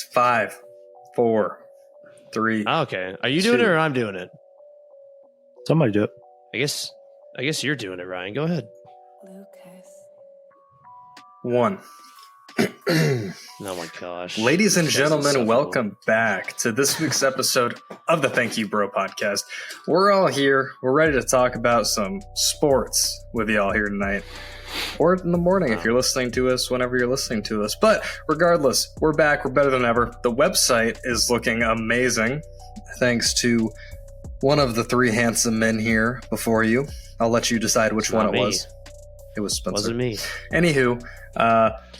5, 4, 3. Okay. Are you doing it or I'm doing it? Somebody do it. I guess you're doing it, Ryan. Go ahead. Lucas. 1. Oh my gosh. Ladies and gentlemen, insufferable. welcome back to this week's episode of the Thank You Bro podcast. We're all here. We're ready to talk about some sports with y'all here tonight. Or in the morning if you're listening to us, whenever you're listening to us. But regardless, we're back. We're better than ever. The website is looking amazing thanks to one of the three handsome men here before you. I'll let you decide which one it was. It was Spencer. Wasn't me. Anywho,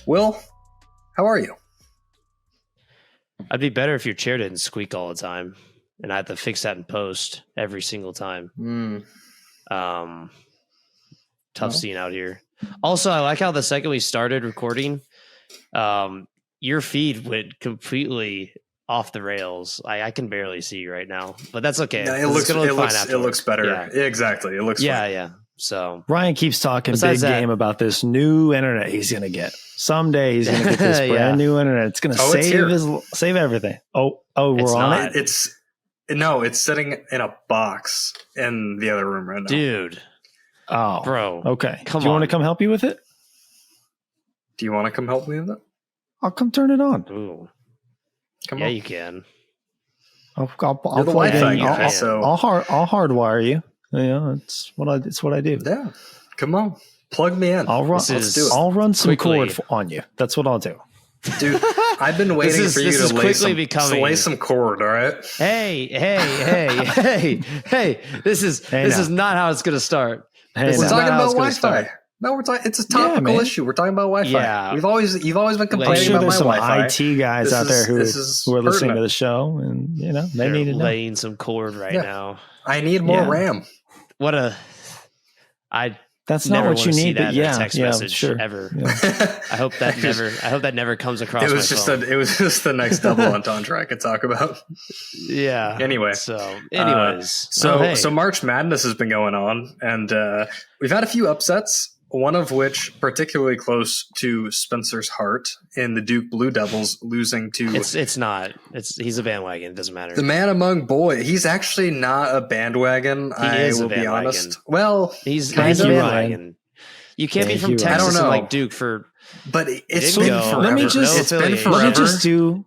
Will, how are you? I'd be better if your chair didn't squeak all the time, and I had to fix that in post every single time. Tough scene out here. Also, I like how the second we started recording, your feed went completely off the rails. I can barely see you right now, but that's okay. No, It looks better. Yeah. Exactly. It looks Yeah, fine. yeah. So Ryan keeps talking Besides big that- game about this new internet he's going to get. Someday he's going to get this Yeah. brand new internet. It's going to it's here. save everything. Oh, we're It's on not. it. It's sitting in a box in the other room right now. dude, Oh, bro. okay. Come Do you want on. to come help you with it? Do you want to come help me with it? I'll come turn it on. Ooh. Come Yeah, on. you can. I'll You're the plug Wi-Fi in. guy, I'll, so I'll hardwire you. It's what I do. yeah. Come on, plug me in. I'll run. This Let's is- do it, I'll run some quickly- cord on you. That's what I'll do. dude. I've been waiting is- for you this to is lay quickly some, becoming- lay some cord. All right. Hey. This is not how it's gonna start. Hey, This We're is now, talking not how about it's gonna Wi-Fi. start. No, we're talking. It's a topical man. issue. We're talking about Wi-Fi. Yeah. You've always been I'm complaining sure about there's my some Wi-Fi. IT guys This out there is who are listening to pertinent. the show, and they They're need to know. laying some cord right Yeah. now. I need more Yeah. RAM. What a I That's never not what want you to see need, that but in yeah, a text yeah, message sure. ever. Yeah. I hope that never comes across It my was just phone. it was just the next double entendre I could talk about. Yeah. Anyway. So, anyways. So March Madness has been going on, and we've had a few upsets. One of which particularly close to Spencer's heart in the Duke Blue Devils losing to it's not. He's a bandwagon. It doesn't matter. the man among boys. He's actually not a bandwagon. He is a will be bandwagon. honest. Well, He's kind a of. bandwagon. You can't be Thank from you, Ryan. Texas I don't and know. like Duke for. but it's Didn't been go. forever. Let me just- it's been affiliation. forever.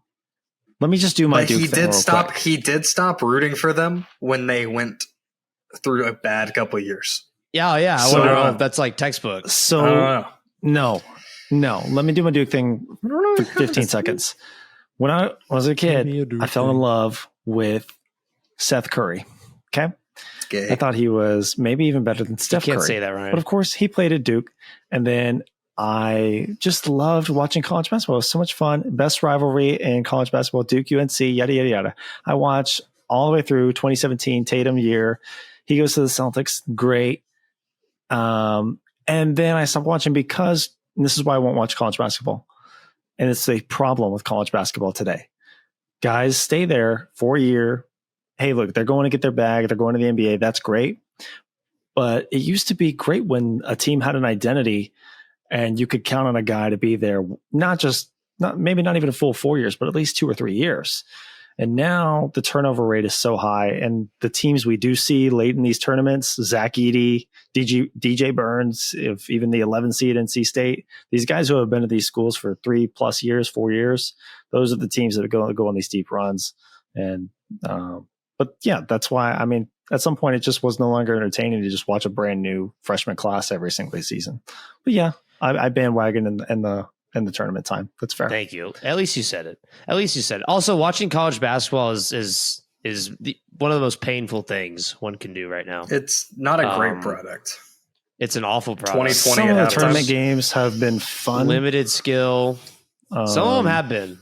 Let me just do my But Duke he thing did real stop. quick. He did stop rooting for them when they went through a bad couple of years. Yeah. I So, wonder if that's like textbook. I don't So know. no. Let me do my Duke thing for 15 seconds. When I was a kid, I fell in love with Seth Curry. Okay, Gay. I thought he was maybe even better than You Steph can't Curry. say that, Ryan. But of course, he played at Duke. And then I just loved watching college basketball. It was so much fun. Best rivalry in college basketball, Duke, UNC, yada, yada, yada. I watched all the way through 2017 Tatum year. He goes to the Celtics. Great. And then I stopped watching because and this is why I won't watch college basketball. And it's a problem with college basketball today. Guys stay there for a year. Hey, look, they're going to get their bag. They're going to the NBA. That's great. But it used to be great when a team had an identity and you could count on a guy to be there, maybe not even a full 4 years, but at least 2 or 3 years. And now the turnover rate is so high. And the teams we do see late in these tournaments, Zach Edey, DJ Burns, if even the 11 seed NC State, these guys who have been at these schools for 3+ years, 4 years, those are the teams that go on these deep runs. And, but yeah, that's why, I mean, at some point it just was no longer entertaining to just watch a brand new freshman class every single season. But yeah, I bandwagon in the tournament time. That's fair. Thank you. At least you said it. Also, watching college basketball is one of the most painful things one can do right now. It's not a great product. It's an awful product. 2020 Some of at the halftime. tournament games have been fun. Limited skill. Some of them have been.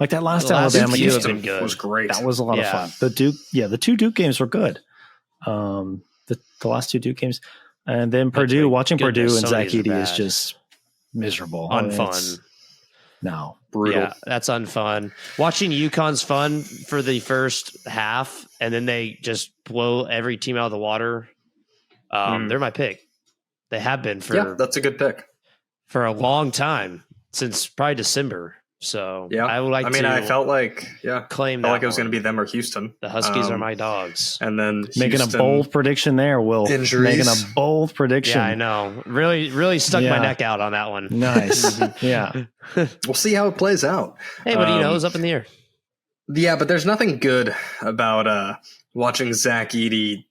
Like that last The last Alabama few game have been good. was great. That was a lot Yeah. of fun. The 2 Duke games were good. The last 2 Duke games, and then Purdue. my Watching Purdue goodness, and some of Zach these are Edey is bad. just miserable. I mean, Unfun. No, Brutal. Yeah, that's unfun. Watching UConn's fun for the first half, and then they just blow every team out of the water. They're my pick. They have been Yeah, that's a good pick. for a long time. since probably December. So Yeah, I would like to. I felt like claim I that felt like it was one. going to be them or Houston. The Huskies are my dogs. And then making Houston, a bold prediction there, Will. injuries. Making a bold prediction. Yeah, I know. Really stuck my neck out on that one. Nice. Yeah. We'll see how it plays out. Hey, what do you know? It's up in the air. Yeah, but there's nothing good about watching Zach Edey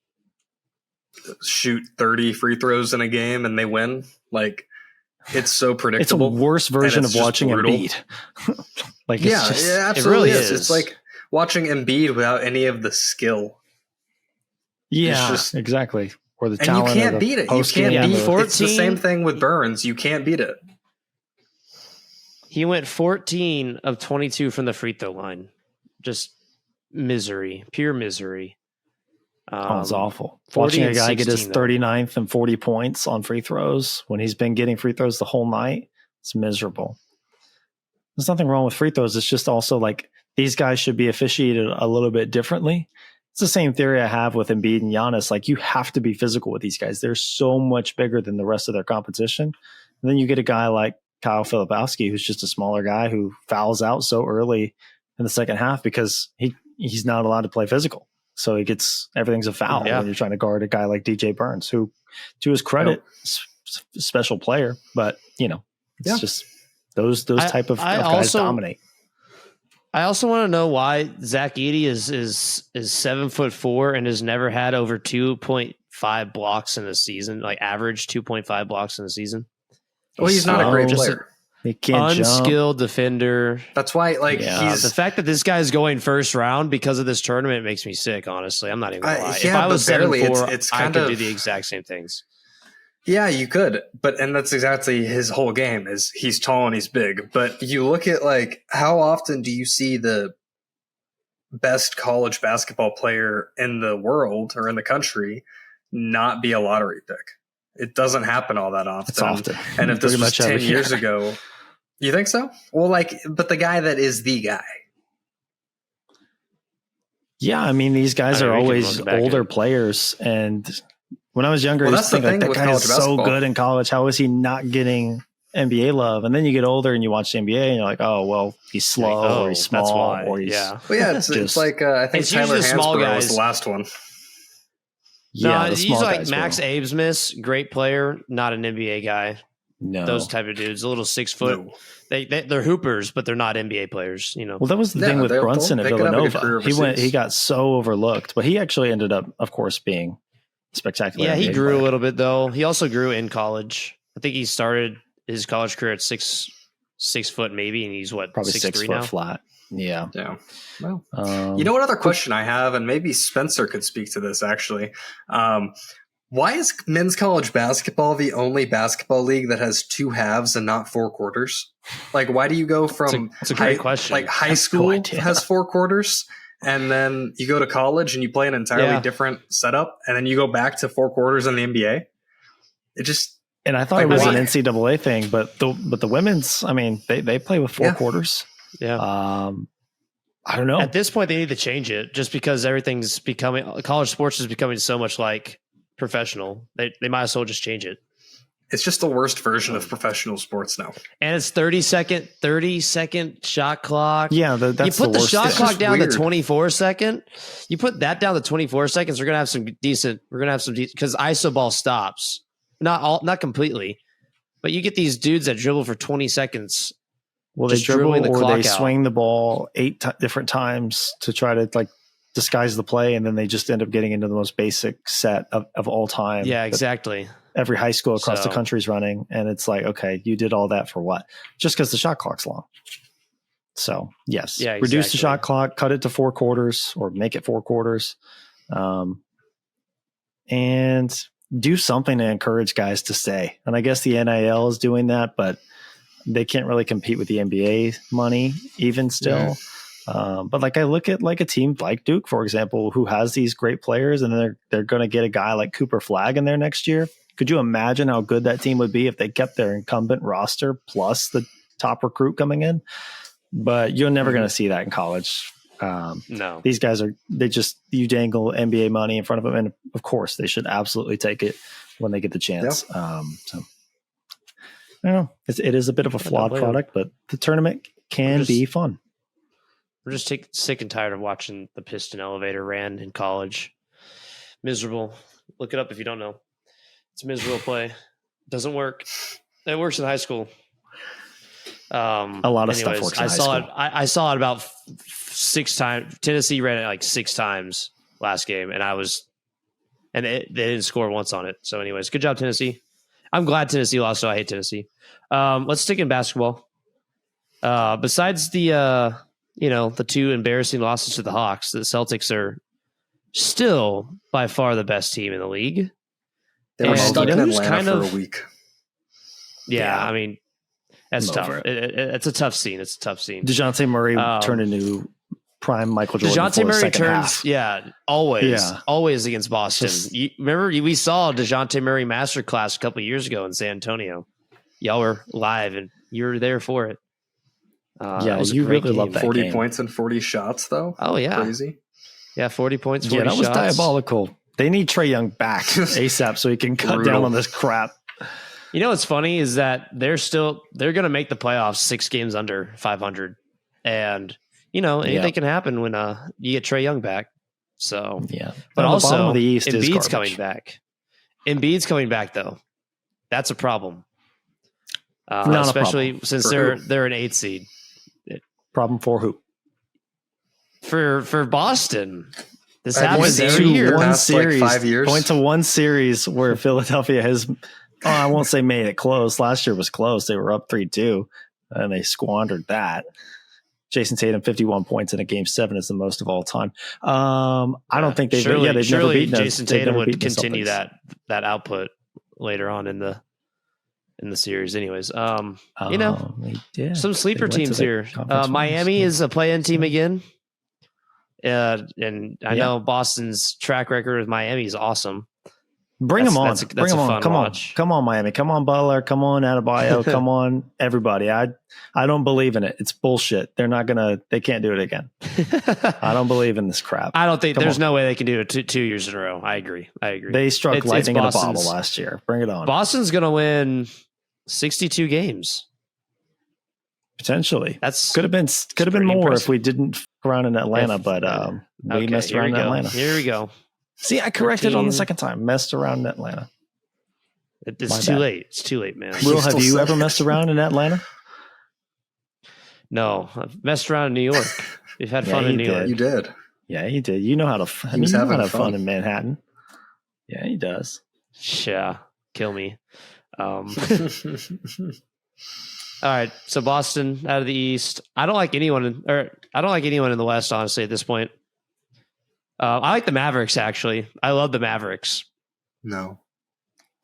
shoot 30 free throws in a game and they win. Like, it's so It's a predictable. worse version of watching brutal. Embiid. Like, Yeah, it's just, it absolutely really is. is. It's like watching Embiid without any of the skill. yeah, just- exactly. Or the And you talent. can't or the beat it. You post-game can't beat or- it. It's the 14. same thing with Burns. You can't beat it. He went 14 of 22 from the free throw line. Just misery, pure misery. Oh, it's awful. 40 Watching a and guy get his 16 though. 39th and 40 points on free throws when he's been getting free throws the whole night, it's miserable. There's nothing wrong with free throws. It's just also like these guys should be officiated a little bit differently. It's the same theory I have with Embiid and Giannis. Like, you have to be physical with these guys. They're so much bigger than the rest of their competition. And then you get a guy like Kyle Filipowski, who's just a smaller guy who fouls out so early in the second half because he's not allowed to play physical. So he gets everything's a foul when you're trying to guard a guy like DJ Burns, who, to his credit, special player, but it's just those type of guys also dominate. I also want to know why Zach Edey is 7'4" and has never had over 2.5 blocks in a season, like average 2.5 blocks in a season. Well, he's not a great player. He can't Unskilled jump. defender. That's why, he's The fact that this guy's going first round because of this tournament makes me sick. Honestly, I'm not even gonna lie. If I was 7'4", I could do the exact same things. Yeah, you could, and that's exactly his whole game is he's tall and he's big. But you look at how often do you see the best college basketball player in the world or in the country not be a lottery pick? It doesn't happen all that often. It's often. And if this Pretty was much 10 every years year. ago, you think so? Well, but the guy that is the guy. Yeah, I mean, these guys are always older players. And when I was younger, I used to think that guy is so good in college. How is he not getting NBA love? And then you get older and you watch the NBA and you're like, oh, well, he's slow or he's small or he's... Yeah. Well, yeah, it's like, I think Tyler Hansbrough was the last one. Yeah, he's like Max Abesmith, great player, not an NBA guy. No. Those type of dudes, a little 6 foot. No. They're hoopers, but they're not NBA players. Well, that was the thing with Brunson at Villanova. He got so overlooked, but he actually ended up, of course, being spectacular. Yeah, he grew a little bit though. He also grew in college. I think he started his college career at 6 foot maybe, and he's probably 6 foot now? flat. Yeah. Well, you know what other question I have, and maybe Spencer could speak to this actually. Why is men's college basketball the only basketball league that has 2 halves and not 4 quarters? Why do you go from it's a great question. High school has 4 quarters, and then you go to college and you play an entirely different setup, and then you go back to 4 quarters in the NBA? It just and I thought it was an NCAA thing, but the women's, I mean, they play with 4 quarters. Yeah. I don't know. At this point, they need to change it just because everything's becoming college sports is becoming so much like professional. They might as well just change it. It's just the worst version of professional sports now. And it's 30 second shot clock. Yeah, that's you put the shot clock down weird. to 24 second. You put that down to 24 seconds. We're gonna have some decent because ISO ball stops. Not completely, but you get these dudes that dribble for 20 seconds. Well, they dribble or they swing the ball 8 different times to try to disguise the play, and then they just end up getting into the most basic set of all time. Yeah, exactly. Every high school across the country is running, and it's like, okay, you did all that for what? Just because the shot clock's long. So yes, reduce the shot clock, cut it to 4 quarters, or make it 4 quarters, and do something to encourage guys to stay. And I guess the NIL is doing that, but they can't really compete with the NBA money even still. Yeah. But I look at a team like Duke, for example, who has these great players, and they're going to get a guy like Cooper Flagg in there next year. Could you imagine how good that team would be if they kept their incumbent roster plus the top recruit coming in? But you're never going to see that in college. No, these guys you dangle NBA money in front of them, and of course they should absolutely take it when they get the chance. Yeah. I don't know. It is a bit of a flawed product, but the tournament can be fun. We're just sick and tired of watching the piston elevator ran in college. Miserable. Look it up if you don't know. It's a miserable play. Doesn't work. It works in high school. A lot of stuff works in high school. I saw it about 6 times. Tennessee ran it like 6 times last game, and they didn't score once on it. So anyways, good job, Tennessee. I'm glad Tennessee lost, so I hate Tennessee. Let's stick in basketball. Besides the 2 embarrassing losses to the Hawks, the Celtics are still by far the best team in the league. They were stuck in Atlanta for a week. Yeah, I mean, that's tough. It's a tough scene. It's a tough scene. DeJounte Murray turned into prime Michael Jordan. DeJounte Murray turns, always against Boston. Remember, we saw DeJounte Murray masterclass a couple of years ago in San Antonio. Y'all were live, and you were there for it. You really love that 40 game. points and 40 shots, though. Oh, yeah. Crazy. Yeah, 40 points, 40 that was shots. diabolical. They need Trae Young back ASAP so he can cut down on this crap. You know what's funny is that they're going to make the playoffs 6 games under 500. And, anything can happen when you get Trae Young back. So, but also, the East Embiid's coming back. Embiid's coming back, though. That's a problem. Especially since they're an 8 seed. Problem for who? For Boston. This happens every year. One series, like 5 years. Point to one series where Philadelphia has, I won't say made it close. Last year was close. They were up 3-2, and they squandered that. Jason Tatum, 51 points in a game 7 is the most of all time. I don't think they've never beaten us. Jason Tatum would continue that output later on in the series. Anyways, some sleeper teams here. Miami is a play-in team again. And I know Boston's track record with Miami is awesome. Bring them on. Bring them on. Come on, Miami. Come on, Butler. Come on, Adebayo. Come on, everybody. I don't believe in it. It's bullshit. They can't do it again. I don't believe in this crap. I don't think there's no way they can do it 2 years in a row. I agree. They struck lightning in a bottle last year. Bring it on. Boston's going to win 62 games. Potentially. Could have been more impressive if we didn't f around in Atlanta, but we messed around in Atlanta. Here we go. See, I corrected on the second time. Messed around in Atlanta. It's too late. It's too late, man. Will, have you ever messed around in Atlanta? No, I've messed around in New York. We've had fun in New York. You did. Yeah, he did. You know how to. You know how to have fun in Manhattan. Yeah, he does. Yeah, kill me. All right, so Boston out of the East. I don't like anyone in the West, honestly, at this point. I like the Mavericks, actually. I love the Mavericks. No.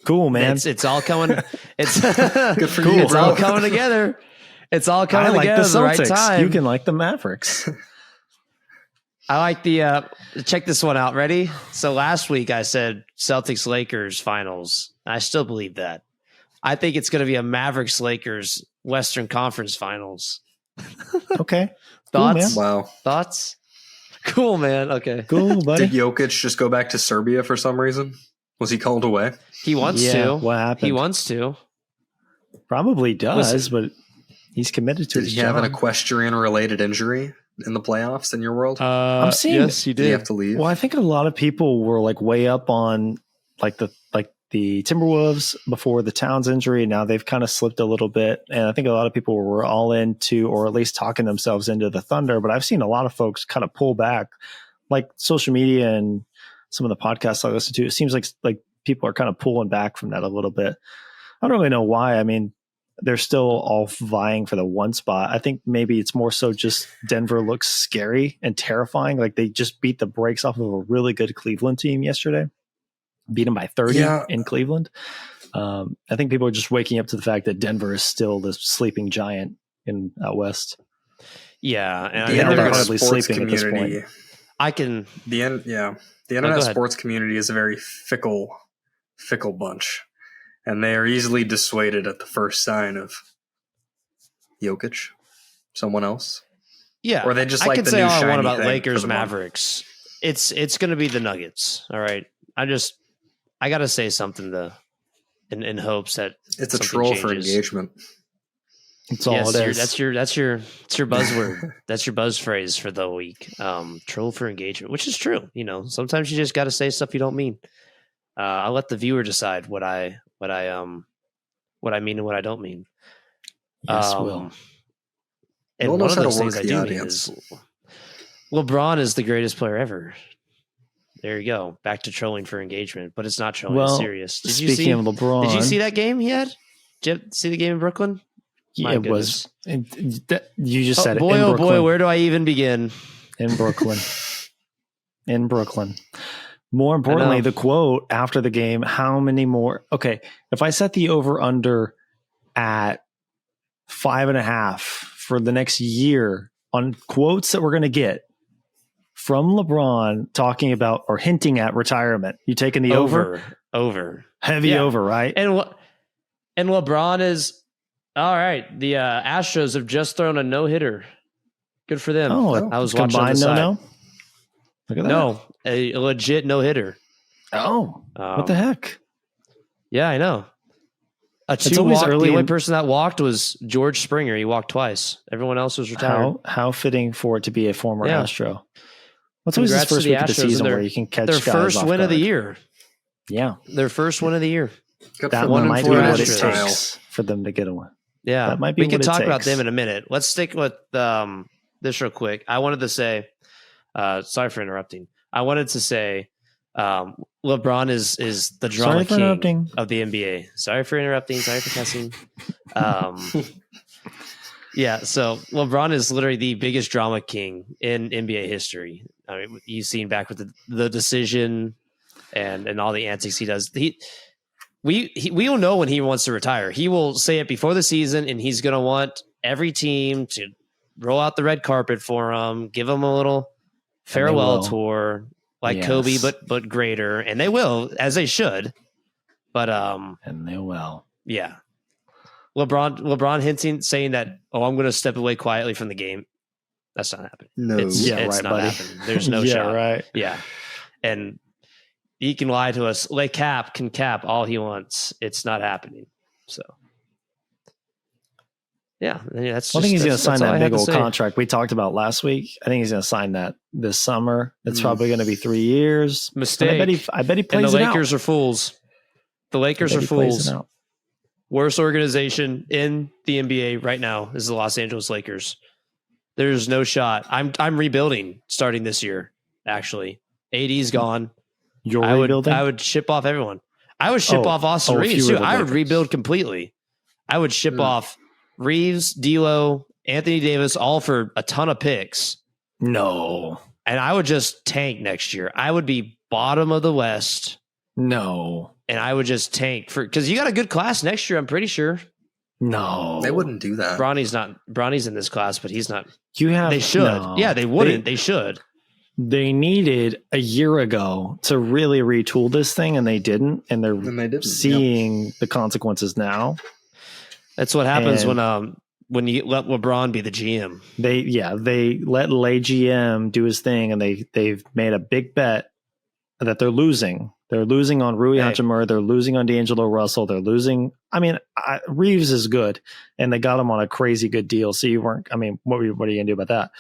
Cool, man. It's all coming. It's good for you. It's all coming together. It's all coming together at the right time. You can like the Mavericks. I like the check this one out. Ready? So last week I said Celtics Lakers finals. I still believe that. I think it's going to be a Mavericks Lakers Western Conference Finals. Okay. Thoughts? Cool, wow. Thoughts? Cool, man. Okay. Cool, buddy. Did Jokic just go back to Serbia for some reason? Was he called away? He wants to. What happened? He wants to. Probably does, but he's committed to his job. Did he have an equestrian-related injury in the playoffs in your world? I'm seeing. Yes, he did. Did he have to leave? Well, I think a lot of people were way up on the Timberwolves before the Towns injury. Now they've kind of slipped a little bit. And I think a lot of people were all into, or at least talking themselves into the Thunder. But I've seen a lot of folks kind of pull back, like social media and some of the podcasts I listen to. It seems like people are kind of pulling back from that a little bit. I don't really know why. I mean, they're still all vying for the 1 spot. I think maybe it's more so just Denver looks scary and terrifying. Like they just beat the brakes off of a really good Cleveland team yesterday. Beat them by 30 in Cleveland. I think people are just waking up to the fact that Denver is still the sleeping giant out west. Yeah, and the internet sports community. The internet sports community is a very fickle bunch, and they are easily dissuaded at the first sign of Jokic, someone else. Yeah, or they just I like can the say new all I shiny want about thing Lakers Mavericks. It's going to be the Nuggets. All right, I got to say something to in hopes that It's a something troll for changes. engagement. That's all it is. That's your buzzword. That's your buzz phrase for the week. Troll for engagement, which is true. You know, sometimes you just got to say stuff you don't mean. I'll let the viewer decide what I mean and what I don't mean. Yes, Will. And Will one knows of how to those things work I the do audience. mean is LeBron is the greatest player ever. There you go. Back to trolling for engagement, but it's not trolling. It's serious. Speaking of LeBron, did you see that game he had? Did you see the game in Brooklyn? Yeah, it was. You just said it. Boy, In oh Brooklyn. boy, where do I even begin? In Brooklyn. In Brooklyn. More importantly, the quote after the game, how many more? Okay, if I set the over-under at 5.5 for the next year on quotes that we're going to get from LeBron talking about or hinting at retirement, you taking the over? Heavy over, right? And LeBron is all right. The Astros have just thrown a no-hitter. Good for them. I was watching on the side. No. Look at that. No, a legit no-hitter. What the heck? Yeah, I know. The only person that walked was George Springer. He walked twice. Everyone else was retired. How fitting for it to be a former Astro. What's always Congrats his first to the week of the Astros season and where you can catch their guys first off win of the guard? year. Yeah. Their first win of the year. That One might and be four what it Astros. takes for them to get a win. Yeah. That might be we can what it talk about takes. them in a minute. Let's stick with this real quick. I wanted to say, sorry for interrupting. I wanted to say LeBron is the drama king of the NBA. Sorry for interrupting. Sorry for cussing. Yeah, so LeBron is literally the biggest drama king in NBA history. I mean, you've seen back with the decision and all the antics he does. We will know when he wants to retire. He will say it before the season, and he's going to want every team to roll out the red carpet for him, give him a little farewell tour, like Kobe, but greater. And they will, as they should. But and they will. Yeah. LeBron hinting, saying that, I'm going to step away quietly from the game. That's not happening. No, it's not buddy. happening. There's no yeah, shot. Right. Yeah, and he can lie to us. Like Cap can cap all he wants. It's not happening. So, yeah, that's. I think he's going to sign that big old contract we talked about last week. I think he's going to sign that this summer. It's probably going to be 3 years. Mistake. I bet he plays and it the Lakers out. are fools. The Lakers are fools. Worst organization in the NBA right now is the Los Angeles Lakers. There's no shot. I'm rebuilding starting this year. Actually, AD's gone. You're rebuilding? I would ship off everyone. I would ship off Austin Reeves too. I would rebuild completely. I would ship off Reeves, D'Lo, Anthony Davis, all for a ton of picks. No. And I would just tank next year. I would be bottom of the West. No. And I would just tank because you got a good class next year, I'm pretty sure. No. They wouldn't do that. Bronny's in this class, but he's not. They should. No. Yeah, they wouldn't. They should. They needed a year ago to really retool this thing, and they didn't. And they didn't. Seeing the consequences now. That's what happens when you let LeBron be the GM. They let Lay GM do his thing, and they've made a big bet that they're losing. They're losing on Rui Hachimura. They're losing on D'Angelo Russell. They're losing. I mean, Reeves is good, and they got him on a crazy good deal. So you weren't. I mean, what are you going to do about that?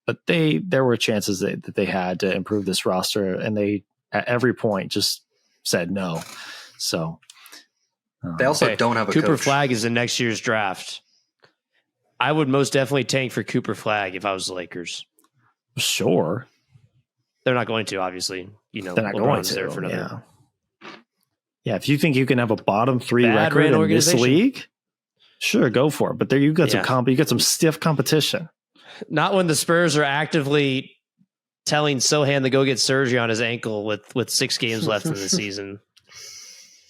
But there were chances that they had to improve this roster, and they at every point just said no. So they also don't have a Cooper coach. Flagg is in next year's draft. I would most definitely tank for Cooper Flagg if I was the Lakers. Sure. They're not going to, obviously. You know, they're not LeBron's going to. There for another. Yeah, if you think you can have a bottom 3 record in this league, sure, go for it. But there you got you got some stiff competition. Not when the Spurs are actively telling Sohan to go get surgery on his ankle with 6 games left in the season.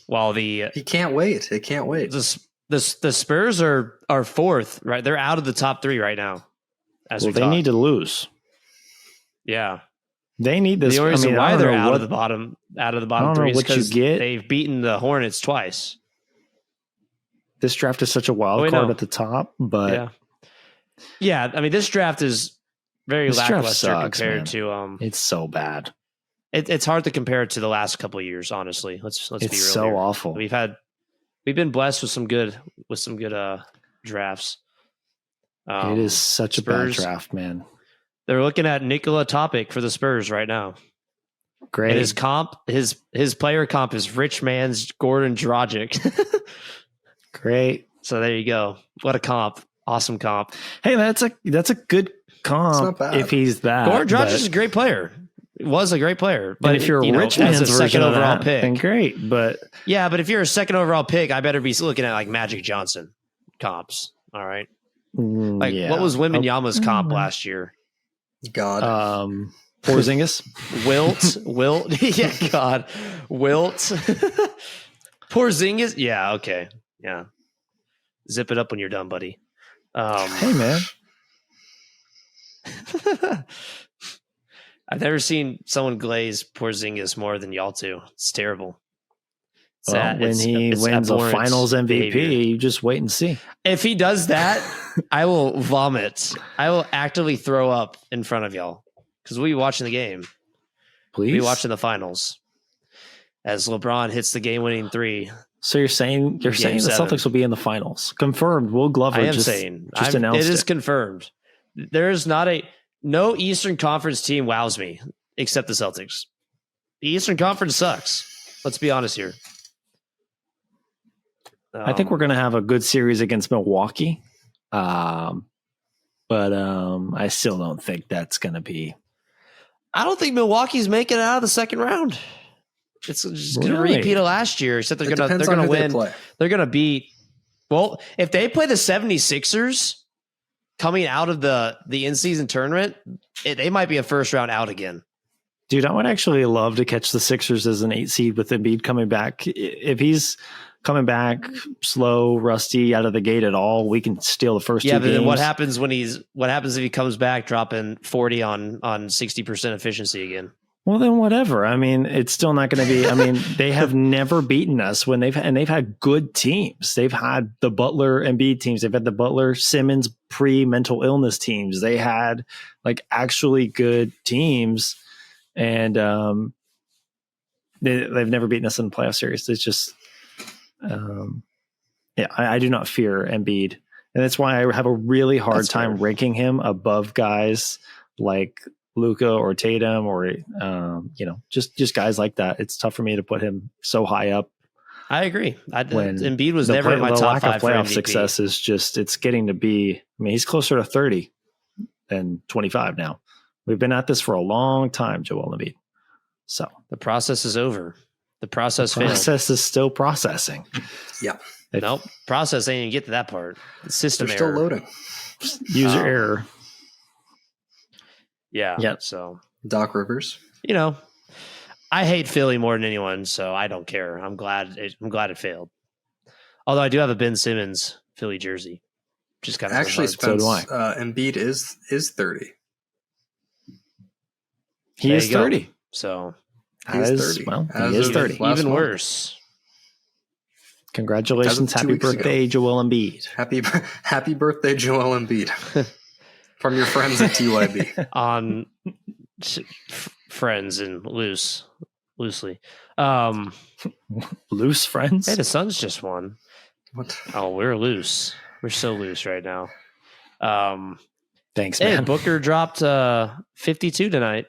While he can't wait. They can't wait. The Spurs are 4th, right? They're out of the top 3 right now. They need to lose. Yeah. They need this. The only reason why they're out of the bottom 3 is because get. They've beaten the Hornets twice. This draft is such a wild card at the top, but yeah. I mean, this draft is very lackluster compared to. It's so bad. It's hard to compare it to the last couple of years. Honestly, let's be real. It's so here. awful. We've been blessed with some good drafts. It is such a bad draft, man. They're looking at Nikola Topic for the Spurs right now. Great. And his player comp is rich man's Gordon Dragic. Great. So there you go. What a comp. Awesome comp. Hey, that's a good comp if he's that. Gordon Dragic is a great player. Was a great player. But if you're a rich man's as a second overall pick, then great. But yeah, but if you're a second overall pick, I better be looking at like Magic Johnson comps. All right. What was Wembanyama's comp last year? God. Porzingis. Wilt. Yeah, God. Wilt. Porzingis. Yeah, okay. Yeah. Zip it up when you're done, buddy. Hey, man. I've never seen someone glaze Porzingis more than y'all two. It's terrible. When he wins a finals MVP, behavior. You just wait and see. If he does that, I will vomit. I will actively throw up in front of y'all because we'll be watching the game. Please? We'll be watching the finals as LeBron hits the game-winning 3. So you're saying the Celtics will be in the finals? Confirmed. Will Glover announced it is confirmed. There is no Eastern Conference team wows me except the Celtics. The Eastern Conference sucks. Let's be honest here. I think we're going to have a good series against Milwaukee. But I still don't think that's going to be. I don't think Milwaukee's making it out of the second round. It's just going to repeat of last year, except they're going to win. They're going to beat. Well, if they play the 76ers coming out of the in-season tournament, they might be a first round out again. Dude, I would actually love to catch the Sixers as an 8 seed with Embiid coming back. If he's coming back slow, rusty out of the gate at all, we can steal the first 2 games. Yeah, but then what happens if he comes back dropping 40 on 60% efficiency again? Well, then whatever. I mean, it's still not going to be. I mean, they have never beaten us when they've had good teams. They've had the Butler Embiid teams. They've had the Butler Simmons pre-mental illness teams. They had like actually good teams, and they've never beaten us in the playoff series. It's just, I do not fear Embiid, and that's why I have a really hard time ranking him above guys like Luka or Tatum or just guys like that. It's tough for me to put him so high up. I agree. Embiid was never in my top 5 playoff for MVP. Success is just it's getting to be. I mean, he's closer to 30 than 25 now. We've been at this for a long time, Joel Embiid. So the process is over. The process is still processing. Yeah. Nope. Process ain't even get to that part. The system They're error. Still loading. User error. Yeah. Yep. So Doc Rivers. I hate Philly more than anyone, so I don't care. I'm glad it failed. Although I do have a Ben Simmons Philly jersey, which is kind of actually Spence, so do I. Embiid is 30. He is 30. Go. So he's 30. Well, he is 30. Even worse. Congratulations! Happy birthday, Joel Embiid. Happy birthday, Joel Embiid. From your friends at TYB. On friends and loosely. Loose friends? Hey, the Suns just won. What? Oh, we're loose. We're so loose right now. Thanks, hey, man. Booker dropped 52 tonight.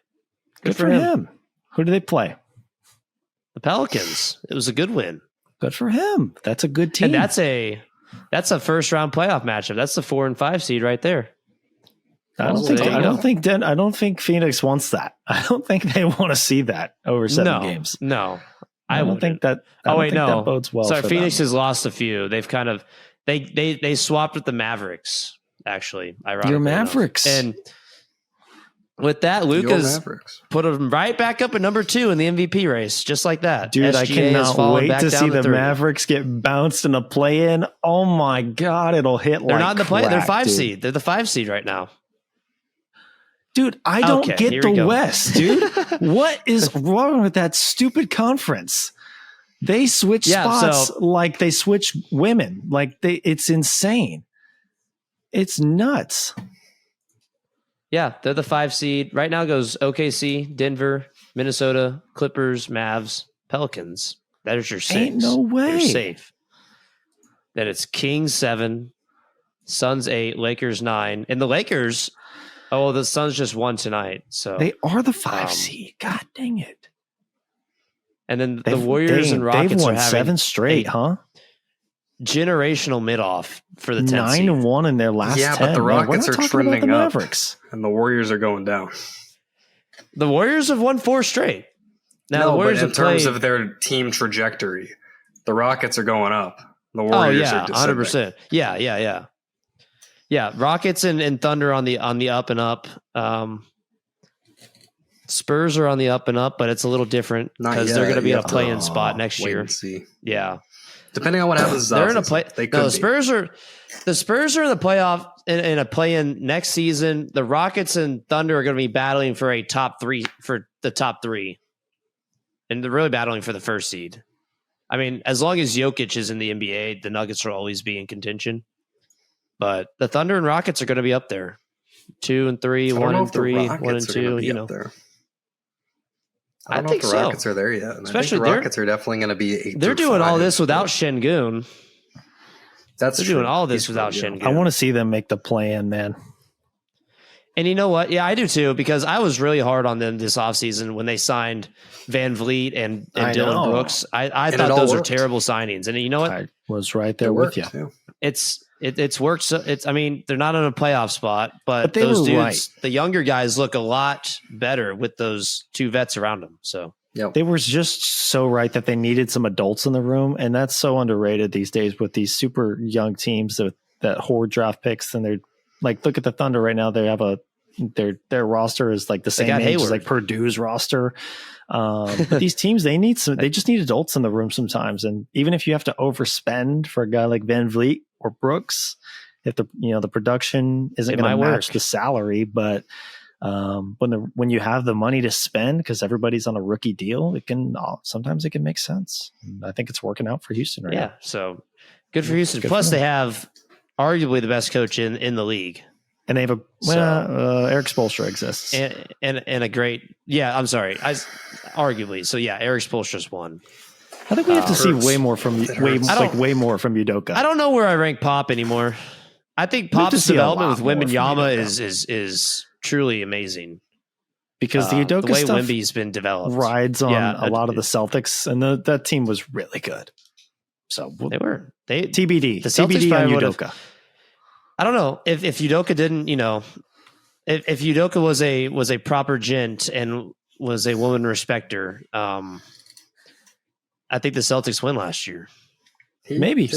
Good for him. Who do they play? The Pelicans. It was a good win. Good for him. That's a good team. And that's a first round playoff matchup. That's the 4 and 5 seed right there. I don't think Phoenix wants that. I don't think they want to see that over 7 games. No, I don't think that. That bodes well. Sorry, for Phoenix them. has lost a few. They've kind of they swapped with the Mavericks. Actually, ironically, your Mavericks, and with that, Luka's put them right back up at number 2 in the MVP race, just like that. Dude, SGA I cannot wait to see the 3. Mavericks get bounced in a play-in. Oh my God, it'll hit. They're not in the play. They're 5 dude. seed. They're the 5 seed right now. Dude, I don't get the West, dude. What is wrong with that stupid conference? They switch spots like they switch women. Like it's insane. It's nuts. Yeah, they're the 5 seed. Right now goes OKC, Denver, Minnesota, Clippers, Mavs, Pelicans. That is your 6. Ain't no way. You're safe. Then it's Kings 7, Suns 8, Lakers 9. And the Lakers, the Suns just won tonight. So they are the 5 seed. God dang it. And then the Warriors and Rockets they've won are having 7 straight, huh? Generational mid-off for the 10th 9-1 in their last 10. Yeah, but the Rockets are trending up, Mavericks. and the Warriors are going down. The Warriors have won 4 straight. Now, No, the Warriors but in terms of their team trajectory, the Rockets are going up. The Warriors are descending. 100%. Yeah. Rockets and Thunder on the up and up. Spurs are on the up and up, but it's a little different because they're going to be in a play-in spot next year. See. Yeah. Depending on what happens, they're in a play. They could the Spurs are in the playoff in a play-in next season. The Rockets and Thunder are going to be battling for the top 3, and they're really battling for the first seed. I mean, as long as Jokic is in the NBA, the Nuggets will always be in contention. But the Thunder and Rockets are going to be up there, 2 and 3, 1 and 3, 1 and 2. You know, I don't know if the Rockets are there yet. And especially I think the Rockets are definitely going to be. They're doing all this without Şengün. They're doing all this without Şengün. I want to see them make the play-in, man. And you know what? Yeah, I do too, because I was really hard on them this offseason when they signed Van Vliet and Dylan Brooks. I thought those were terrible signings. And you know what? I was right there with you. Too. It's worked. So I mean, they're not in a playoff spot, but those dudes, the younger guys, look a lot better with those 2 vets around them. So they were just so right that they needed some adults in the room, and that's so underrated these days with these super young teams that hoard draft picks. And they're like, look at the Thunder right now. They have their roster is like the same age as like Purdue's roster. But these teams, they just need adults in the room sometimes. And even if you have to overspend for a guy like Van Vliet or Brooks, if the production isn't going to match the salary, but when you have the money to spend because everybody's on a rookie deal, sometimes it can make sense. And I think it's working out for Houston right now. Yeah, so good for Houston. Plus, they have arguably the best coach in the league. And they have Eric Spoelstra exists. And a great, I'm sorry. Arguably. So Eric Spoelstra's won. I think we have to see way more from Udoka. I don't know where I rank Pop anymore. I think Pop's development with Wembanyama is truly amazing. Because the Udoka the way stuff Wemby's been developed rides on a lot of the Celtics, and that team was really good. So they TBD. The Celtics TBD on Udoka. I don't know if Udoka didn't, if Udoka was a proper gent and was a woman respecter, I think the Celtics win last year. Maybe.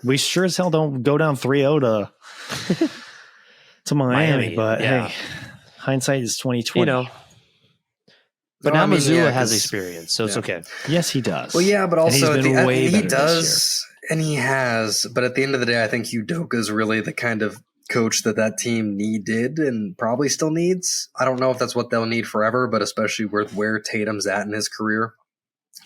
We sure as hell don't go down 3-0 to Miami, but hey, hindsight is 2020. But now Mazzulla has experience, so it's okay. Yes, he does. Well, yeah, but also he does, and he has. But at the end of the day, I think Udoka is really the kind of coach that team needed and probably still needs. I don't know if that's what they'll need forever, but especially with where Tatum's at in his career,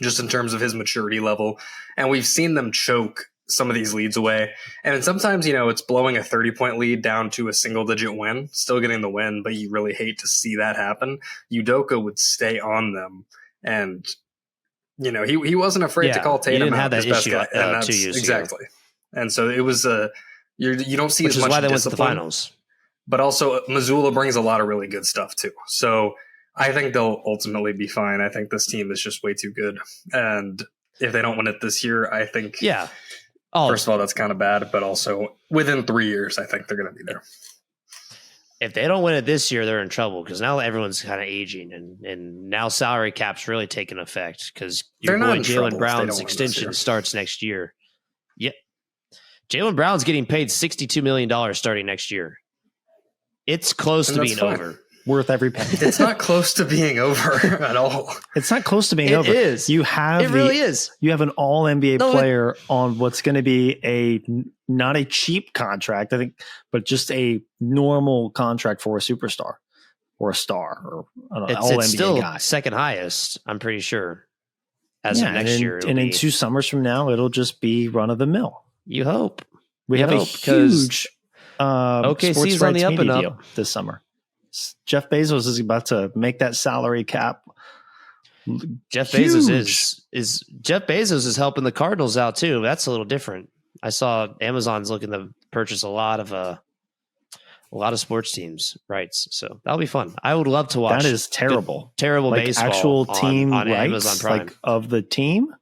just in terms of his maturity level. And we've seen them choke some of these leads away. And sometimes, it's blowing a 30-point lead down to a single-digit win, still getting the win, but you really hate to see that happen. Udoka would stay on them. And, he wasn't afraid to call Tatum out his best guy. And 2 years exactly. Ago. And so it was you don't see as much discipline. Which is why they went to the finals. But also, Mazzulla brings a lot of really good stuff, too. So I think they'll ultimately be fine. I think this team is just way too good. And if they don't win it this year, I think... Yeah. First of all, that's kind of bad, but also within 3 years, I think they're going to be there. If they don't win it this year, they're in trouble because now everyone's kind of aging, and now salary cap's really taking effect because your boy Jaylen Brown's extension starts next year. Yeah, Jaylen Brown's getting paid $62 million starting next year. It's close to being over. Worth every penny. It's not close to being over at all. It's not close to being over. It is. It really is. You have an all NBA player on what's going to be not a cheap contract, I think, but just a normal contract for a superstar or a star or an all NBA still guy. Second highest, I'm pretty sure. As of next year. And in 2 summers from now, it'll just be run of the mill. You hope. We have a huge OKC's on the up and up deal this summer. Jeff Bezos is about to make that salary cap Jeff Huge. Bezos is Jeff Bezos is helping the Cardinals out too. That's a little different. I saw Amazon's looking to purchase a lot of sports teams rights, so that'll be fun. I would love to watch. That is terrible. Terrible Like baseball. actual team on rights, Amazon Prime. like of the team.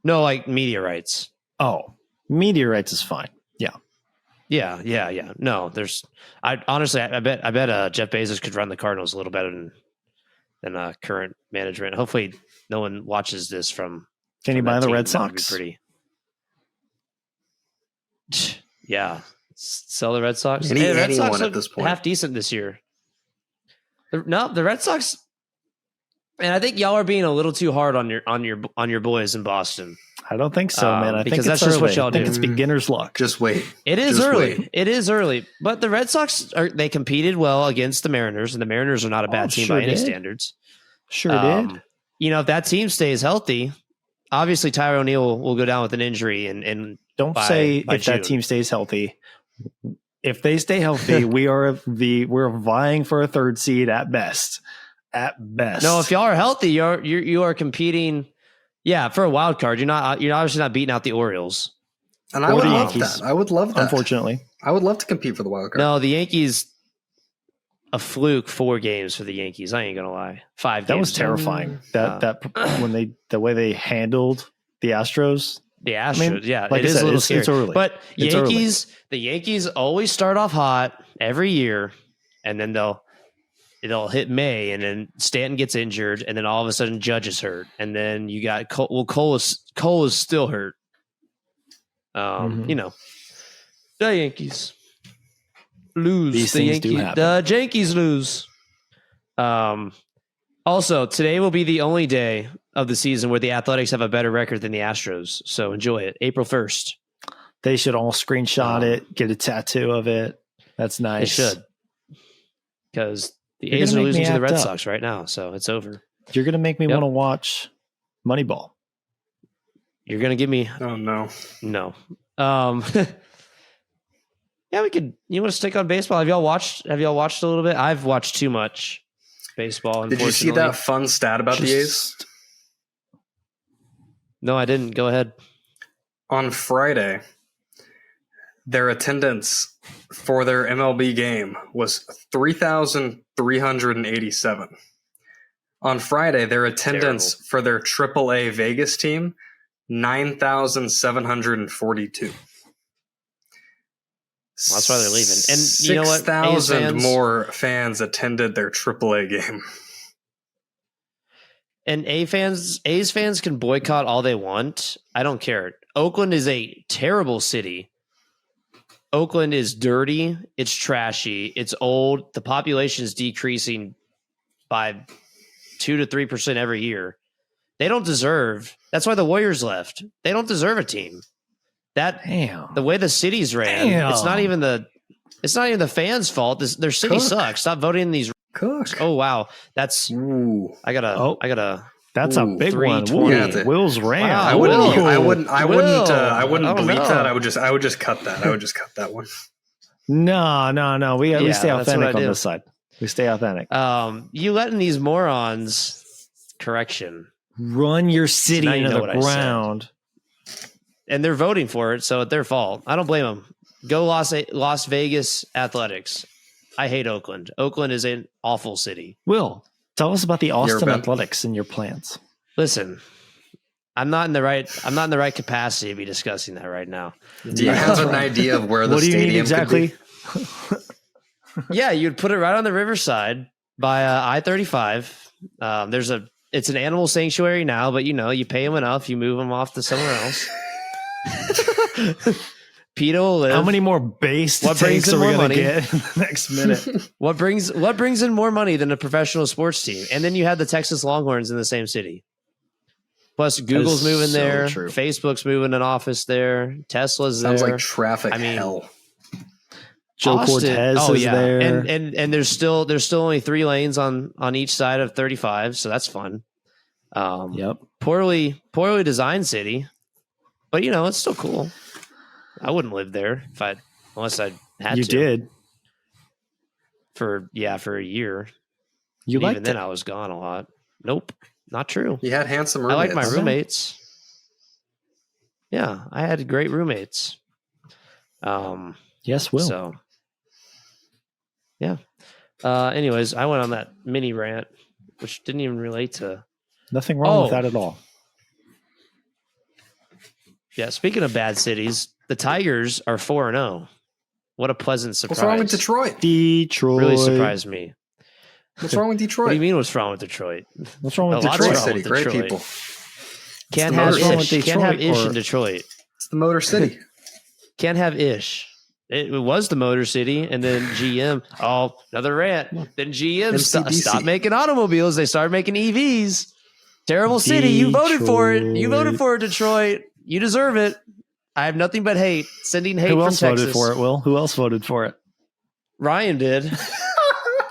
No, like media rights. Oh, media rights is fine. Yeah. No, I bet Jeff Bezos could run the Cardinals a little better than current management. Hopefully, no one watches this from. Can you buy the Red That would be Sox? pretty. Yeah, sell the Red Sox. Any- the Red anyone Sox at look this point. half decent this year. The Red Sox. And I think y'all are being a little too hard on your boys in Boston. I don't think so, man. I think because it's that's just what early. y'all I think do. it's beginner's luck. Just wait. It is Just early. wait. It is early. But the Red Sox they competed well against the Mariners, and the Mariners are not a bad team sure by any did. standards. Sure did. If that team stays healthy, obviously Tyler O'Neill will go down with an injury, and Don't by- say by if that June. team stays healthy. If they stay healthy, we're vying for a third seed at best. At best. no, if y'all are healthy, you are competing. Yeah, for a wild card, you're obviously not beating out the Orioles. And I Or would the love Yankees. that. I would love that. Unfortunately, I would love to compete for the wild card. No, the Yankees. A fluke 4 games for the Yankees. I ain't gonna lie. 5 games. that was terrifying. When the way they handled the Astros. The Astros, I mean, yeah, like it I is said, a little it's scary. early. But It's the Yankees always start off hot every year, and then it'll hit May, and then Stanton gets injured, and then all of a sudden Judge is hurt, and then you got Cole. Well, Cole is still hurt. Mhm. The Yankees lose. These the things do Yankees, happen. the Yankees lose. Also, today will be the only day of the season where the Athletics have a better record than the Astros. So enjoy it. April 1st. They should all screenshot it, get a tattoo of it. That's They nice. should. Because the You're A's gonna are make losing me to the act Red up. Sox right now. So it's over. You're going to make me Yep. want to watch Moneyball. You're going to give me Oh no. no. Yeah, we could. You want to stick on baseball? Have y'all watched a little bit? I've watched too much baseball. Did you see unfortunately. that fun stat about the A's? No, I didn't. Go ahead. On Friday, their attendance for their MLB game was 3,387. On Friday, their attendance for their AAA Vegas team, 9,742. Well, that's why they're leaving. And you know what? A's 6,000 fans- more fans attended their AAA game. And A's fans can boycott all they want. I don't care. Oakland is a terrible city. Oakland is dirty. It's trashy. It's old. The population is decreasing by 2 to 3% every year. They don't deserve. That's why the Warriors left. They don't deserve a team. Damn. The way the city's ran, Damn. it's not even the fans' fault. Their city Cook. sucks. Stop voting in these. Cook. Oh wow, that's Ooh. I gotta. That's a Ooh, big one. 320. Ooh, Will's ran. Wow, I Will. wouldn't Will. I wouldn't I don't bleep know. that. I would just cut that. I would just cut that one. No. We Yeah, stay that's what authentic I on do. this side. We stay authentic. You letting these morons correction, Run your city now you into know the what I said. ground. and they're voting for it, so it's their fault. I don't blame them. Go Las Vegas Athletics. I hate Oakland. Oakland is an awful city. Will, tell us about the Austin been- Athletics and your plans. Listen, I'm not in the right capacity to be discussing that right now. Do you have an idea of where the What do you stadium need exactly? could Yeah, you'd put it right on the riverside by I-35. It's an animal sanctuary now, but you pay them enough, you move them off to somewhere else. PETA will live. How many more base What brings takes in are we more going to money? get in the next minute? What brings in more money than a professional sports team? And then you have the Texas Longhorns in the same city. Plus, Google's moving so there. true. Facebook's moving an office there. Tesla's be? Sounds there. like traffic I mean, hell. Joe Austin- Cortez is there. and there's still only 3 lanes on each side of 35, so that's fun. Yep. Poorly designed city, but it's still cool. I wouldn't live there unless I had You to. did. For a year. You And even liked then, it. I was gone a lot. Nope. Not true. You had handsome I roommates. like my roommates. Yeah, I had great roommates. Yes, Will. So, yeah. Anyways, I went on that mini rant, which didn't even relate to. Nothing wrong with that at all. Yeah, speaking of bad cities, the Tigers are 4-0. What a pleasant surprise. What's wrong with Detroit? Detroit. Really surprised me. What's wrong with Detroit? What do you mean what's wrong with Detroit? What's wrong with A lot's Detroit? wrong City, with great Detroit. people. Can't the have Motor ish. City. Can't have ish Or- in Detroit. It's the Motor City. Can't have ish. It was the Motor City, and then GM. Oh, another rant. Then GM MCDC. stopped making automobiles. They started making EVs. Terrible city. You voted for it. You voted for it, Detroit. You deserve it. I have nothing but hate. Sending hate Who from else Texas. voted for it, Will? Who else voted for it? Ryan did.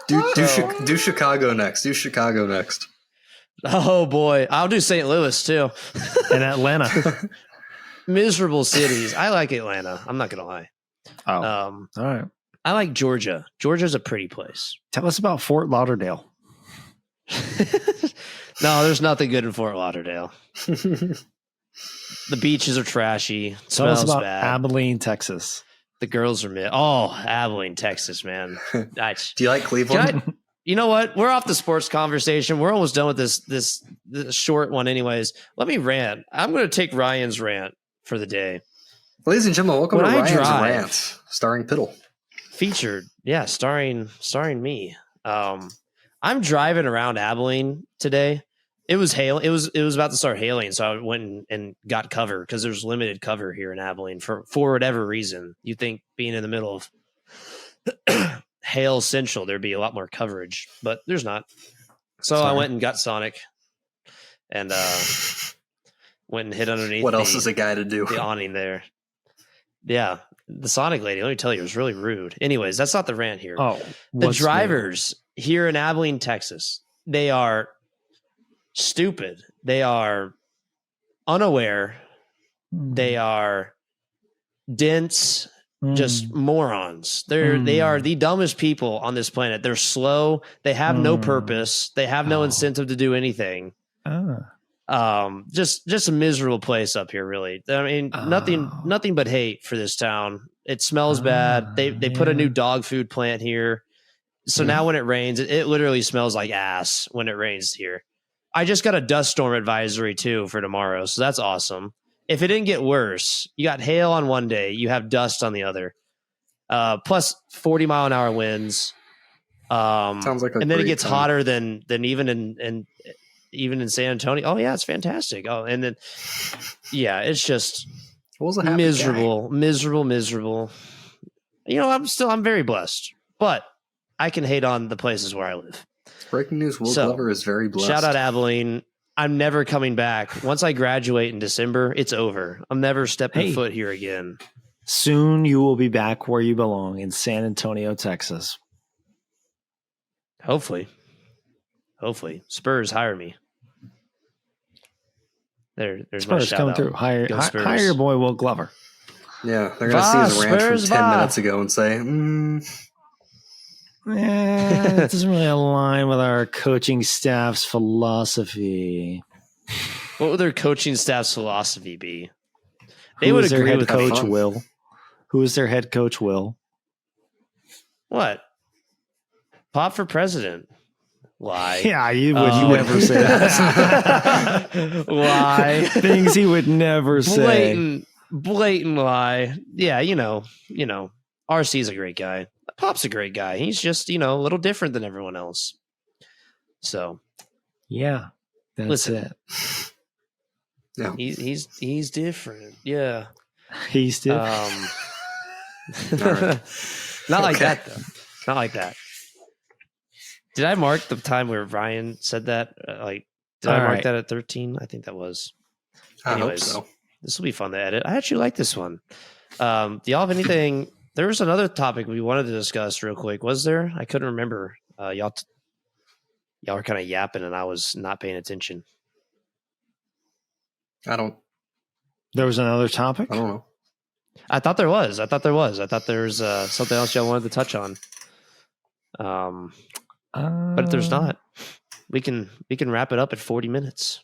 Do Chicago next. Do Chicago next. Oh boy, I'll do St. Louis too. And Atlanta. Miserable cities. I like Atlanta. I'm not gonna lie. Oh, all right. I like Georgia. Georgia's a pretty place. Tell us about Fort Lauderdale. No, there's nothing good in Fort Lauderdale. The beaches are trashy. It Tell us smells about bad. Abilene, Texas. The girls are mid. Oh, Abilene, Texas, man. Do you like Cleveland? You know what? We're off the sports conversation. We're almost done with this short one, anyways. Let me rant. I'm going to take Ryan's rant for the day. Ladies and gentlemen, welcome When to I Ryan's drive- Rant, starring Piddle. Featured, yeah, starring me. I'm driving around Abilene today. It was hail. It was about to start hailing, so I went and got cover because there's limited cover here in Abilene for whatever reason. You think being in the middle of hail central, there'd be a lot more coverage, but there's not. So I went and got Sonic, and went and hid underneath. What else is a guy to do? The awning there. Yeah, the Sonic lady. Let me tell you, it was really rude. Anyways, that's not the rant here. Oh, The what's drivers here in Abilene, Texas, they are stupid. They are unaware. new? They are dense, Mm. just morons. They are the dumbest people on this planet. They're slow. They have no purpose. They have no Oh. incentive to do anything. Ah. Just a miserable place up here, really. I mean, nothing but hate for this town. It smells bad. They put a new dog food plant here. So now when it rains, it literally smells like ass when it rains here. I just got a dust storm advisory too for tomorrow, so that's awesome. If it didn't get worse, you got hail on one day, you have dust on the other. Plus 40-mile-an-hour winds. Sounds like a and then it great gets time. hotter than even in San Antonio. Oh yeah, it's fantastic. Oh, and then yeah, it's just Will's a happy miserable. You know, I'm very blessed, but I can hate on the places where I live. guy. Breaking news: Will So, Glover is very blessed. Shout out Abilene. I'm never coming back. Once I graduate in December, it's over. I'm never stepping foot here again. Soon you will be back where you belong in San Antonio, Texas. Hopefully. Spurs, hire me. There's my Spurs shout coming out. through. Hire Spurs. your boy Will Glover. Yeah, they're gonna see his rant Spurs, from 10 va. minutes ago and say, It doesn't really align with our coaching staff's philosophy. What would their coaching staff's philosophy be? They Who would is their agree head with coach, fun. Will? Who is their head coach, Will? What? Pop for president. Lie. Yeah, you would Oh. never say that. Lie. Things he would never say. Blatant lie. Yeah, you know, RC's a great guy. Pop's a great guy. He's just, a little different than everyone else. So Yeah, that's Listen. it. "No, he's different. Yeah. He's still. right. Not like Okay. that though. Not like that. Did I mark the time where Ryan said that? Did I All mark right. that at 13? I think that was. I hope Anyways. so." This will be fun to edit. I actually like this one. Do y'all have anything? There was another topic we wanted to discuss real quick. Was there? I couldn't remember. Y'all were kind of yapping, and I was not paying attention. I don't There was another topic. know. I thought there was. I thought there was something else y'all wanted to touch on. But there's not. we can wrap it up at 40 minutes.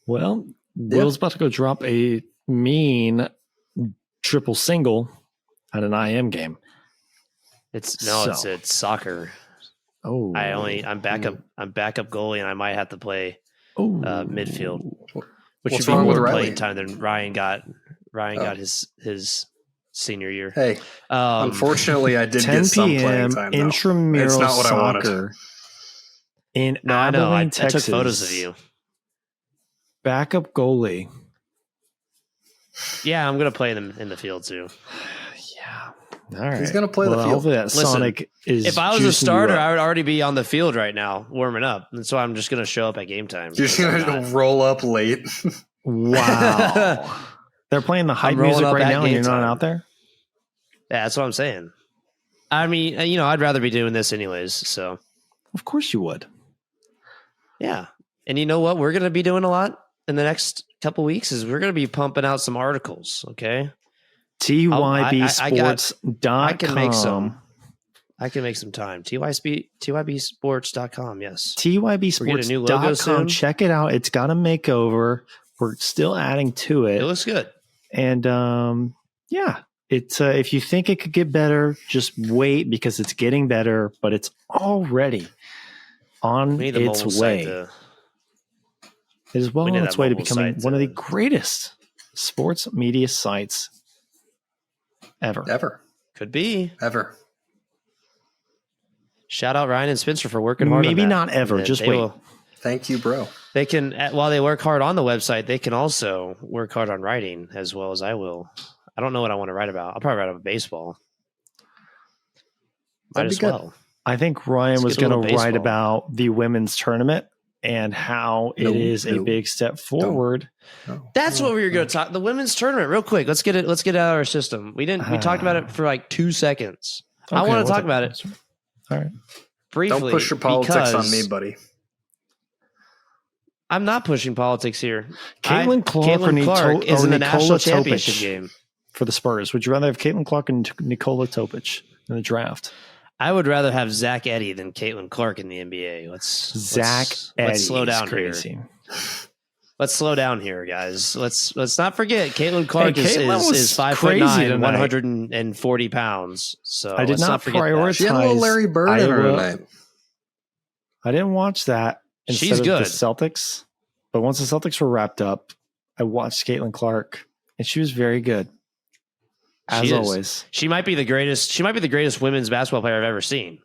Well, Will's about to go drop a mean triple single at an IM game. It's soccer. Oh, I'm backup goalie, and I might have to play midfield, which What's should be wrong with more Riley? playing time than Ryan got. Ryan got his senior year. Hey, unfortunately, I did 10 get some p.m. playing time. Though. intramural It's not what I wanted. soccer in No, I know. I Texas. took photos of you. Backup goalie. Yeah, I'm gonna play them in the field too. Yeah. All right. He's gonna play the field. Hopefully that Listen, Sonic is. If I was a juicing you starter, up. I would already be on the field right now, warming up, and so I'm just gonna show up at game time. You're just gonna roll up late. Wow. They're playing the hype rolling music up right at now, and game you're not time. out there. Yeah, that's what I'm saying. I mean, I'd rather be doing this anyways. So Of course you would. yeah, and you know what? We're gonna be doing a lot in the next couple weeks. Is we're gonna be pumping out some articles. Okay. TYBsports.com. I can make some. I can make some time. TYBsports.com. Yes. TYBsports.com. We're getting a new logo soon. Check it out. It's got a makeover. We're still adding to It it. looks good. And yeah, it's if you think it could get better, just wait because it's getting better, but it's already on We need the its mobile way. site to- It is well we need on that its way to mobile becoming site one of the to- greatest sports media sites ever. Could be. Ever. Shout out Ryan and Spencer for working hard. Maybe on that. not ever. And Just they wait. Thank you, bro. They can, while they work hard on the website, they can also work hard on writing as well as I will. I don't know what I want to write about. I'll probably write about baseball. Might That'd as be good. well. I think Ryan Let's was get a going little to write baseball. about the women's tournament and how it is a big step forward. That's what we were going to talk. The women's tournament, real quick. Let's get it out of our system. We talked about it for like 2 seconds. I want to talk about it All right. briefly. Don't push your politics on me, buddy. I'm not pushing politics here. Caitlin Caitlin Clark is in the national championship Topic game. for the Spurs. Would you rather have Caitlin Clark and Nikola Topic in the draft? I would rather have Zach Edey than Caitlin Clark in the NBA. Let's slow down crazy. here. Let's slow down here, guys. Let's not forget Caitlin Clark is was 5'9", crazy 140 pounds. So I did let's not forget that. prioritize. She had a little Larry Bird in her tonight. I didn't watch that instead She's of good. the Celtics. But once the Celtics were wrapped up, I watched Caitlin Clark, and she was very good. As She is. always. She might be the greatest. She might be the greatest women's basketball player I've ever seen.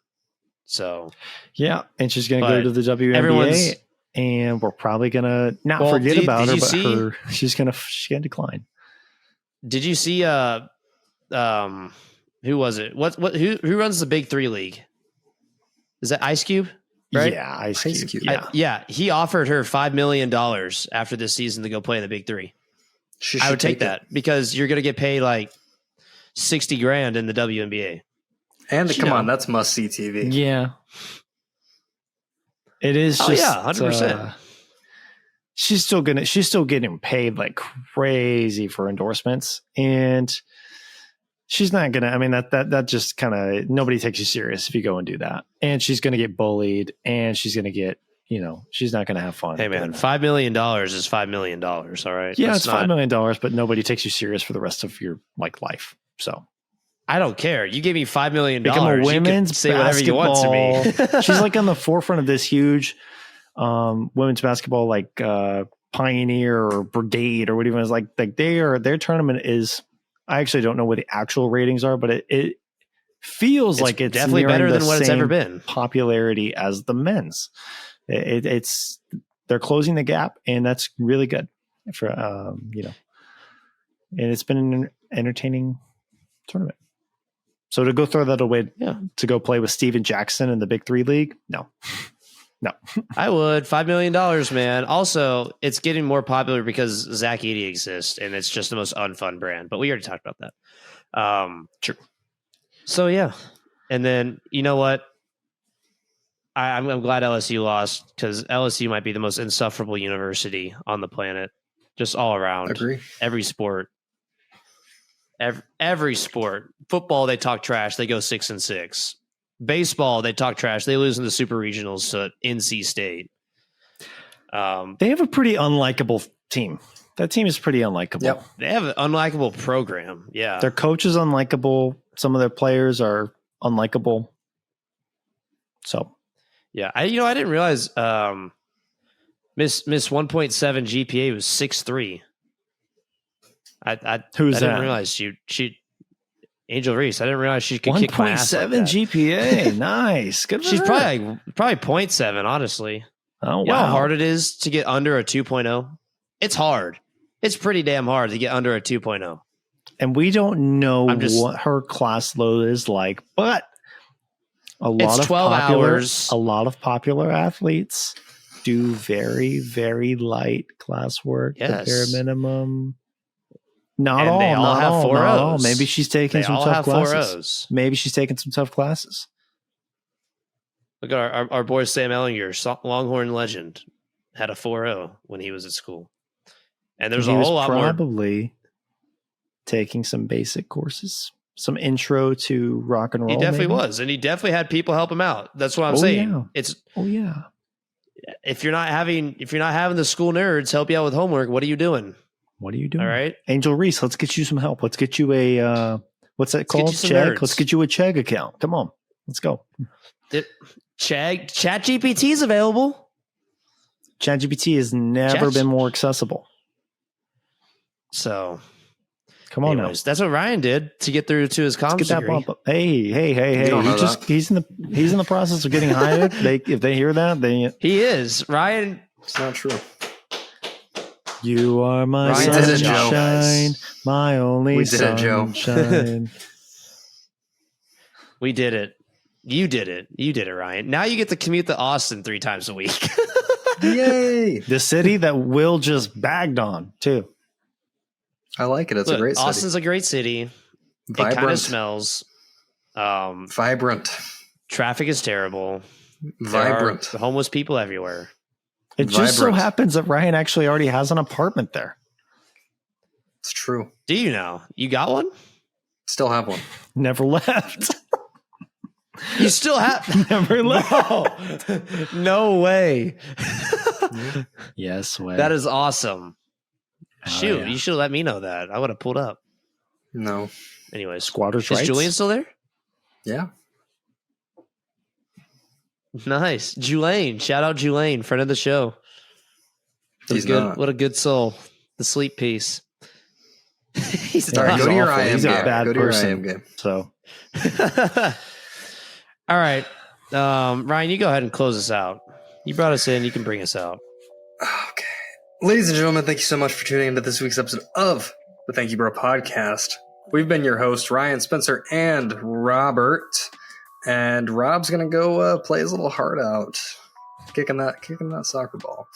So Yeah, and she's going to But go to the WNBA, everyone's- and we're probably going to not Well, forget did- about did her, you but see- she's going to decline. did you see? Who was it? Who runs the Big Three league? Is that Ice Cube? Right? Yeah, Ice Ice Cube. Cube. Yeah. He offered her $5 million after this season to go play in the Big Three. She I should would take that because you're going to get paid like $60,000 in the WNBA. And You come know. on, that's must see TV. Yeah. It is Oh, just yeah, 100%. She's still getting paid like crazy for endorsements, and she's not gonna. I mean that just kind of nobody takes you serious if you go and do that, and she's gonna get bullied, and she's gonna get she's not gonna have fun. Hey man, $5 million is $5 million. All right. Yeah, That's it's $5 million, but nobody takes you serious for the rest of your life. So I don't care. You gave me $5 million. become a women's you can say whatever you want to me. basketball- She's like on the forefront of this huge women's basketball pioneer or brigade or whatever. It's like their tournament is. I actually don't know what the actual ratings are, but it feels like it's definitely nearing better the than what it's same ever been. popularity as the men's. It's they're closing the gap, and that's really good for and it's been an entertaining tournament. So to go throw that away, to go play with Steven Jackson in the Big Three League, no. I would $5 million, man. Also, it's getting more popular because Zach Edey exists, and it's just the most unfun brand. But we already talked about that. True. So yeah, and then you know what? I'm glad LSU lost because LSU might be the most insufferable university on the planet, just all around. Agree. Every sport, every sport. Football, they talk trash. They go 6-6. Baseball, they talk trash. They lose in the super regionals to NC State. They have a pretty unlikable team. That team is pretty unlikable. Yep. They have an unlikable program. Yeah. Their coach is unlikable. Some of their players are unlikable. So, yeah. I didn't realize Miss 1.7 GPA was 6'3". Who's I that? didn't realize she Angel Reese. I didn't realize she could kick my ass like 1.7 that. GPA. Nice. Good for She's her. probably 0.7, honestly. Oh, wow. You know how hard it is to get under a 2.0? It's hard. It's pretty damn hard to get under a 2.0. And we don't know what her class load is like, but a lot of popular athletes do very, very light classwork. Yes. The bare minimum. Not And all. they all not have all, 4 not all. O's. Maybe she's taking They some all tough have 4 classes. O's. Maybe she's taking some tough classes. Look at our boy Sam Ellinger, Longhorn legend, had a 4.0 when he was at school. And there's he a was whole lot more. probably taking some basic courses, some intro to rock and roll. He definitely maybe? was, and he definitely had people help him out. That's what I'm saying. Yeah. It's yeah. if you're not having the school nerds help you out with homework, what are you doing? What are you doing? All right, Angel Reese, let's get you some help. Let's get you a what's that called? Chegg. Let's get you a Chegg account. Come on, let's go. ChatGPT is available. ChatGPT has never been more accessible. So, come on, anyways, that's what Ryan did to get through to his comms get that degree. bump up. Hey! He's in the process of getting hired. If they hear that, he is Ryan. It's not true. You are my Ryan did it, Joe. sunshine, my only We did it, Joe. sunshine. We did it. You did it. You did it, Ryan. Now you get to commute to Austin 3 times a week. Yay! The city that Will just bagged on too. I like it. It's a great city. Austin's a great city. Vibrant. It kind of smells. Vibrant. Traffic is terrible. Vibrant. There are homeless people everywhere. It just so happens that Ryan actually already has an apartment there. It's true. Do you now? You got one? Still have one. Never left. You still have never left. No way. Yes, way. That is awesome. Shoot, yeah. you should have let me know that. I would have pulled up. No. Anyways, squatters' is rights. Julian still there? Yeah. Nice. Julane. Shout out Julane, friend of the show. What a good soul. The sleep piece. He's All right, go to your awful. IM He's a game. bad Go to your person. IM game. So, all right. Ryan, you go ahead and close us out. You brought us in. You can bring us out. Okay. Ladies and gentlemen, thank you so much for tuning into this week's episode of the Thank You Bro podcast. We've been your hosts, Ryan, Spencer, and Robert. And Rob's going to go play his little heart out, kicking that soccer ball.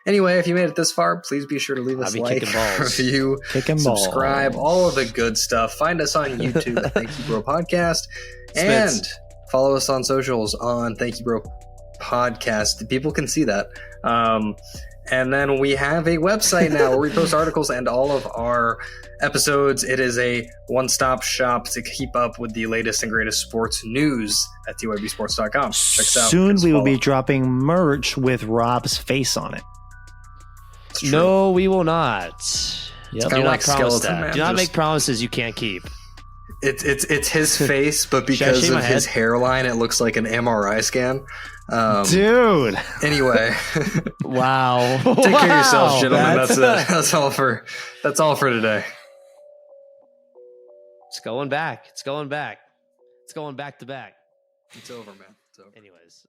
Anyway, if you made it this far, please be sure to leave us a like, review, subscribe, all of the good stuff. Find us on YouTube at Thank You Bro Podcast. And follow us on socials on Thank You Bro Podcast. People can see that. And then we have a website now where we post articles and all of our episodes. It is a one-stop shop to keep up with the latest and greatest sports news at TYBsports.com. Check us out. Soon we will be dropping merch with Rob's face on it. No, we will not. Yep. Do not like promise Skeleton that. Man. Do not make promises you can't keep. It's his face, but because of his hairline, it looks like an MRI scan. Dude. Anyway. Wow. Take care of yourselves, gentlemen. That's it. That's all for today. It's going back. It's going back. It's going back to back. It's over, man. It's over. Anyways.